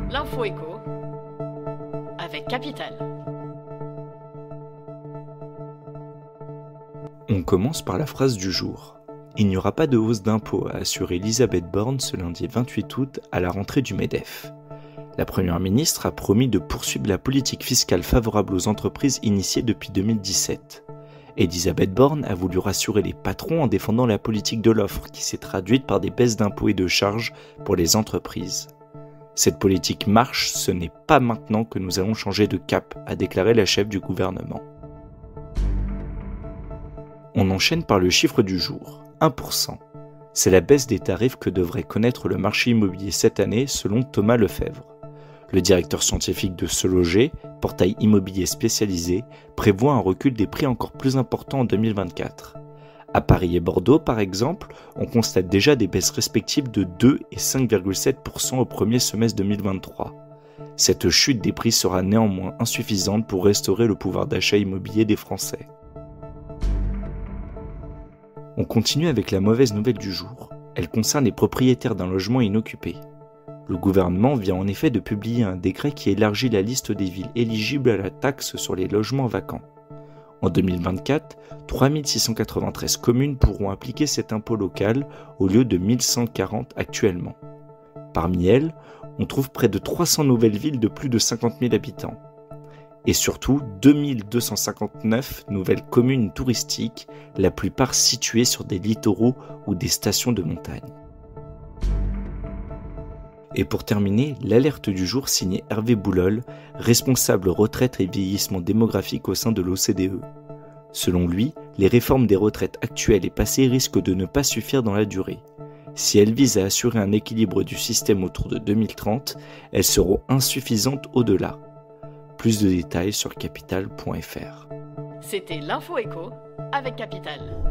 L'info écho avec Capital. On commence par la phrase du jour. Il n'y aura pas de hausse d'impôts, a assuré Elisabeth Borne ce lundi 28 août à la rentrée du MEDEF. La Première ministre a promis de poursuivre la politique fiscale favorable aux entreprises initiée depuis 2017. Elisabeth Borne a voulu rassurer les patrons en défendant la politique de l'offre qui s'est traduite par des baisses d'impôts et de charges pour les entreprises. Cette politique marche, ce n'est pas maintenant que nous allons changer de cap, a déclaré la chef du gouvernement. On enchaîne par le chiffre du jour, 1%. C'est la baisse des tarifs que devrait connaître le marché immobilier cette année selon Thomas Lefebvre. Le directeur scientifique de Se Loger, portail immobilier spécialisé, prévoit un recul des prix encore plus important en 2024. À Paris et Bordeaux, par exemple, on constate déjà des baisses respectives de 2 et 5,7% au premier semestre 2023. Cette chute des prix sera néanmoins insuffisante pour restaurer le pouvoir d'achat immobilier des Français. On continue avec la mauvaise nouvelle du jour. Elle concerne les propriétaires d'un logement inoccupé. Le gouvernement vient en effet de publier un décret qui élargit la liste des villes éligibles à la taxe sur les logements vacants. En 2024, 3693 communes pourront appliquer cet impôt local au lieu de 1140 actuellement. Parmi elles, on trouve près de 300 nouvelles villes de plus de 50 000 habitants. Et surtout 2259 nouvelles communes touristiques, la plupart situées sur des littoraux ou des stations de montagne. Et pour terminer, l'alerte du jour signée Hervé Boulol, responsable retraite et vieillissement démographique au sein de l'OCDE. Selon lui, les réformes des retraites actuelles et passées risquent de ne pas suffire dans la durée. Si elles visent à assurer un équilibre du système autour de 2030, elles seront insuffisantes au-delà. Plus de détails sur capital.fr. C'était l'info écho avec Capital.